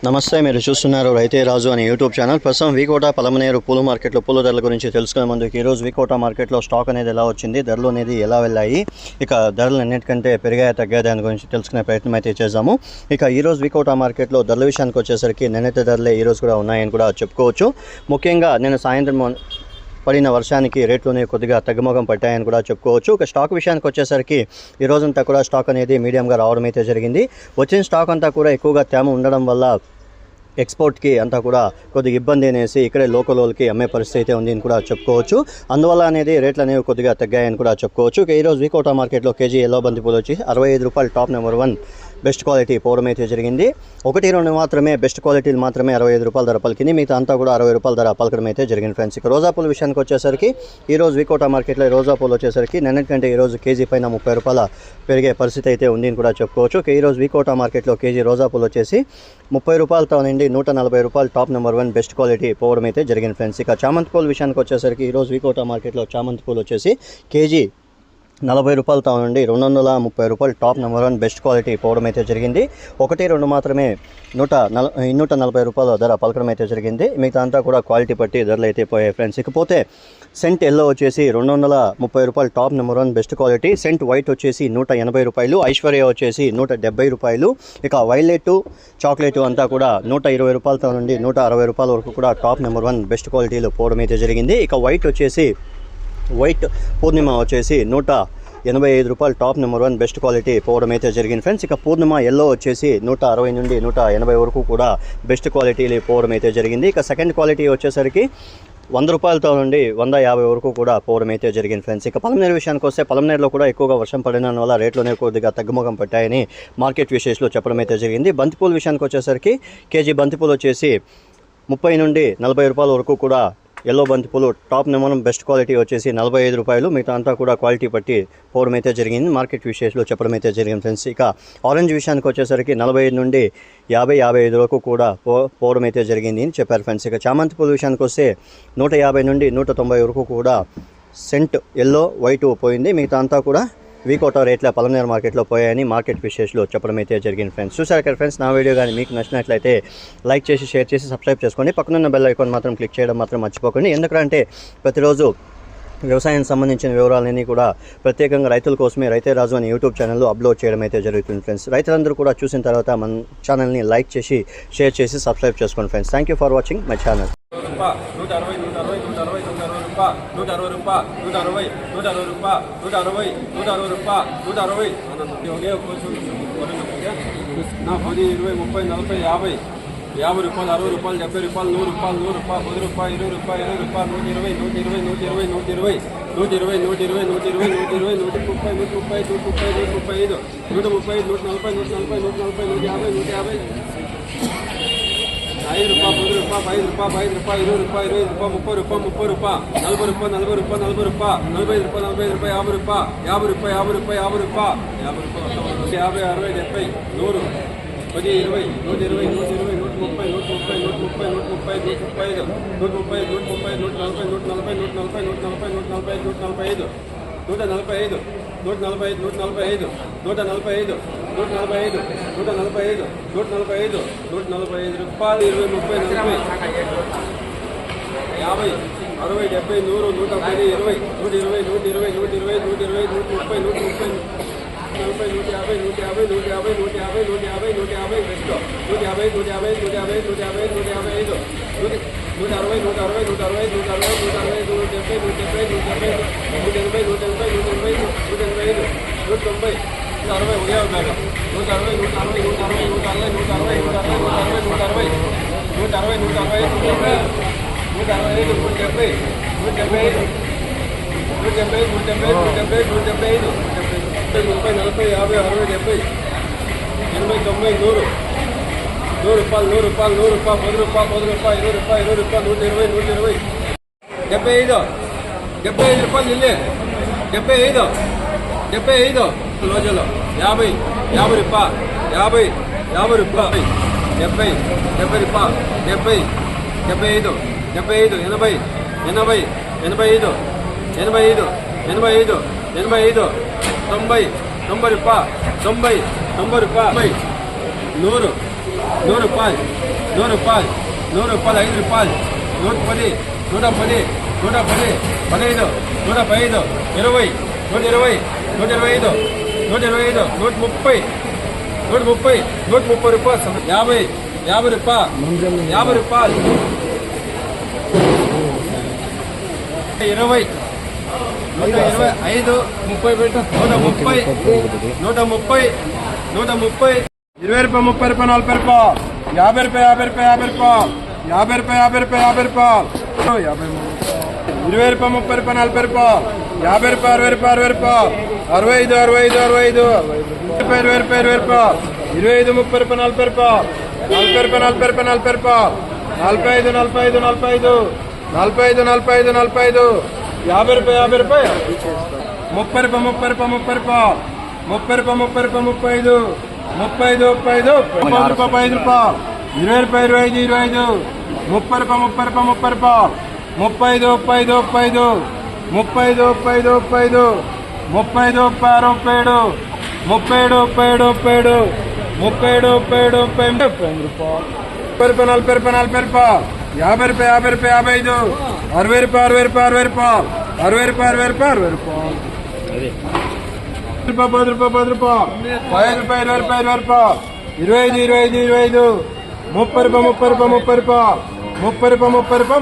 నమస్తే, మీరు చూస్తున్నారు రైతే రాజు అనే యూట్యూబ్ ఛానల్. ప్రస్తుతం వీకోట పలమనేరు పూల మార్కెట్లో పూల ధరల గురించి తెలుసుకునే ముందుకు ఈరోజు వీకోట మార్కెట్లో స్టాక్ అనేది ఎలా వచ్చింది, ధరలు అనేది ఎలా వెళ్ళాయి, ఇక ధరలు అన్నిటికంటే పెరిగాయా తగ్గాయా దాని గురించి తెలుసుకునే ప్రయత్నం అయితే చేద్దాము. ఇక ఈరోజు వీకోట మార్కెట్లో ధరల విషయానికి వచ్చేసరికి నిన్నటి ధరలే ఈరోజు కూడా ఉన్నాయని కూడా చెప్పుకోవచ్చు. ముఖ్యంగా నేను సాయంత్రం పడిన వర్షానికి రేట్లోనే కొద్దిగా తగ్గుముఖం పట్టాయని కూడా చెప్పుకోవచ్చు. ఇక స్టాక్ విషయానికి వచ్చేసరికి ఈ రోజంతా కూడా స్టాక్ అనేది మీడియంగా రావడం అయితే జరిగింది. వచ్చిన స్టాక్ అంతా కూడా ఎక్కువగా తేమ ఉండడం వల్ల ఎక్స్పోర్ట్కి అంతా కూడా కొద్దిగా ఇబ్బంది అనేసి ఇక్కడే లోకల్ వాళ్ళకి అమ్మే పరిస్థితి అయితే ఉంది అని కూడా చెప్పుకోవచ్చు. అందువల్ల అనేది రేట్లు అనేవి కొద్దిగా తగ్గాయని కూడా చెప్పుకోవచ్చు. ఇక ఈరోజు వీకోట మార్కెట్లో కేజీ ఎల్లో బంతి పూలు వచ్చి 65 రూపాయలు టాప్ నెంబర్ 1 బెస్ట్ క్వాలిటీ పోవడం అయితే జరిగింది. 1-2 మాత్రమే బెస్ట్ క్వాలిటీలు మాత్రమే 65 రూపాయల ధర పలికింది, మిగతా అంతా కూడా 60 రూపాయల ధర పలకడం అయితే జరిగింది ఫ్రెండ్స్. ఇక రోజా పూల విషయానికి వచ్చేసరికి ఈరోజు వీకోట మార్కెట్లో రోజా పూలు వచ్చేసరికి నిన్నటికంటే ఈరోజు కేజీ పైన 30 రూపాయల పెరిగే పరిస్థితి అయితే ఉంది అని కూడా చెప్పుకోవచ్చు. ఇక ఈరోజు వీకోట మార్కెట్లో కేజీ రోజా పూలు వచ్చేసి 30 రూపాయలతో నుండి 140 రూపాయలు టాప్ నెంబర్ 1 బెస్ట్ క్వాలిటీ పోవడం అయితే జరిగింది ఫ్రెండ్స్. ఇక చామంతి పూల విషయానికి వచ్చేసరికి ఈరోజు వీకోట మార్కెట్లో చామంతి పూలు వచ్చేసి కేజీ 40 రూపాయలతో నుండి 230 రూపాయలు టాప్ నెంబర్ 1 బెస్ట్ క్వాలిటీ పోవడం అయితే జరిగింది. 1-2 మాత్రమే 140 రూపాయల ధర పలకడం అయితే జరిగింది, మిగతా అంతా కూడా క్వాలిటీ బట్టి ధరలు అయితే పోయాయి ఫ్రెండ్స్. ఇకపోతే సెంట్ ఎల్లో వచ్చేసి 230 రూపాయలు టాప్ నెంబర్ 1 బెస్ట్ క్వాలిటీ, సెంట్ వైట్ వచ్చేసి 180 రూపాయలు, ఐశ్వర్య వచ్చేసి 170 రూపాయలు, ఇక వైలెట్ చాక్లెట్ అంతా కూడా 120 రూపాయలతో నుండి 160 రూపాయల వరకు కూడా టాప్ నెంబర్ 1 బెస్ట్ క్వాలిటీలో పోవడం అయితే జరిగింది. ఇక వైట్ పూర్ణిమ వచ్చేసి 185 రూపాయలు టాప్ నెంబర్ 1 బెస్ట్ క్వాలిటీ పోవడం అయితే జరిగింది ఫ్రెండ్స్. ఇక పూర్ణిమ ఎల్లో వచ్చేసి 160 నుండి 180 వరకు కూడా బెస్ట్ క్వాలిటీలు పోవడం అయితే జరిగింది. ఇక సెకండ్ క్వాలిటీ వచ్చేసరికి 100 రూపాయలతో నుండి 150 వరకు కూడా పోవడం అయితే జరిగింది ఫ్రెండ్స్. ఇక పలమనేరు విషయానికి వస్తే పలమనేరులో కూడా ఎక్కువగా వర్షం పడిన వల్ల రేట్లోనే కొద్దిగా తగ్గుముఖం పట్టాయని మార్కెట్ విశేషాలు చెప్పడం అయితే జరిగింది. బంతిపూల విషయానికి వచ్చేసరికి కేజీ బంతిపూలు వచ్చేసి 30 నుండి 40 రూపాయల వరకు కూడా ఎల్లో బంతిపూలు టాప్ నెంబర్ 1 బెస్ట్ క్వాలిటీ వచ్చేసి 45 రూపాయలు, మిగతా అంతా కూడా క్వాలిటీ బట్టి పోవడం అయితే జరిగింది, మార్కెట్ విశేషాలు చెప్పడం అయితే జరిగింది ఫ్రెండ్స్. ఇక ఆరెంజ్ విషయానికి వచ్చేసరికి 45 నుండి 50-55 వరకు కూడా పోవడం అయితే జరిగింది అని చెప్పారు ఫ్రెండ్స్. ఇక చామంతి పూల విషయానికి వస్తే 150 నుండి 190 వరకు కూడా సెంట్ ఎల్లో వైట్ పోయింది, మిగతా అంతా కూడా వీకోట రేట్ల పలమనేరు మార్కెట్లో పోయాయని మార్కెట్ విశేషాలు చెప్పడం అయితే జరిగింది ఫ్రెండ్స్. చూసారు కదా ఫ్రెండ్స్, నా వీడియో కానీ మీకు నచ్చినట్లయితే లైక్ చేసి షేర్ చేసి సబ్స్క్రైబ్ చేసుకోండి, పక్కనున్న బెల్ ఐకాన్ మాత్రం క్లిక్ చేయడం మాత్రం మర్చిపోకండి. ఎందుకంటే ప్రతిరోజు వ్యవసాయానికి సంబంధించిన వివరాలన్నీ కూడా ప్రత్యేకంగా రైతుల కోసమే రైతే రాజు అనే యూట్యూబ్ ఛానల్లో అప్లోడ్ చేయడం అయితే జరుగుతుంది ఫ్రెండ్స్. రైతులందరూ కూడా చూసిన తర్వాత మన ఛానల్ని లైక్ చేసి షేర్ చేసి సబ్స్క్రైబ్ చేసుకోండి friends. Thank you for watching my channel. 160 రూపాయలు, 60 రూపాయలు, 70 రూపాయలు, 100 రూపాయలు, 100 రూపాయలు, 10 రూపాయలు, 20 రూపాయలు, 20 రూపాయలు, 120, 120, 120, 120, 120, 120, 120, 120, 130, 130, 135, 140, 140, 150, 150, 5 రూపాయలు, 10 రూపాయలు, 5 రూపాయలు, 5 రూపాయలు, 20 రూపాయలు, 30 రూపాయలు, 30 రూపాయలు, 40 రూపాయలు, 40 రూపాయలు, 40 రూపాయలు, 45 రూపాయలు, 45 రూపాయలు, 50 రూపాయలు, 50 రూపాయలు, 50 రూపాయలు, 50 రూపాయలు, 50 రూపాయలు, 50, 60, 70, 100, 10, 20, 120, 130, 130, 130, 130, 135, 130, 140, 145, 145, 145 రూపాయలు, 20, 30, 40, 50, 60, 70, 100, 110, 20, 120, 120, 120, 120, 130, 130, 150, 150, 150, 150, 150, 150, బెస్ట్ 150, 150, 150, 150, 155, 160, 160, 160, 160, 170, 170, 180, 180, 180, 185, 190, 160 ఒకే ఉన్నారు. 160, 160, 160, 160, 160, 160, 160, 160, 165, 170, 175, 175, 30, 40, 50, 60, 70, 80, 90, 100 రూపాయలు, 100 రూపాయలు, 100 రూపాయలు, 10 రూపాయలు, 10 రూపాయలు, 20 రూపాయలు, 20 రూపాయలు, 120, 120, 75 రూపాయలు ఇల్లే, 75 రోజుల్లో 50 రూపాయలు, 50 రూపాయలు, 70 రూపాయలు, 75, 80, 85, 85, 90 రూపాయలు, 90 రూపాయలు, 100 100 రూపాయలు 5 రూపాయలు 110 110 110 15 115 20 120 125 125 130 130 రూపాయలు 50 రూపాయలు 20 125 30 పెట్టు 130 130 130 20 రూపాయలు 30 రూపాయలు 40 రూపాయలు 50 రూపాయలు 50 రూపాయలు 50 రూపాయలు 50 రూపాయలు 50 రూపాయలు 20 రూపాయలు 30 రూపాయలు 40 రూపాయలు 60 రూపాయలు 65 రూపాయలు 20 రూపాయలు 25 30 రూపాయలు 40 రూపాయలు 40 రూపాయలు 40 రూపాయలు 45 45 45 45 45 45 50 రూపాయలు 30 రూపాయలు 30 రూపాయలు 30 రూపాయలు 35 35 35 5 రూపాయలు 20 రూపాయలు 25 30 రూపాయలు 30 రూపాయలు 35 35 35 35 35 35 37 37 37 37 40 రూపాయలు 50 రూపాయలు 50 రూపాయలు 60 రూపాయలు 60 రూపాయలు 60 రూపాయలు 10 రూపాయలు 10 రూపాయలు 5 రూపాయలు 20 రూపాయలు 25 30 రూపాయలు 30 రూపాయలు 30 రూపాయలు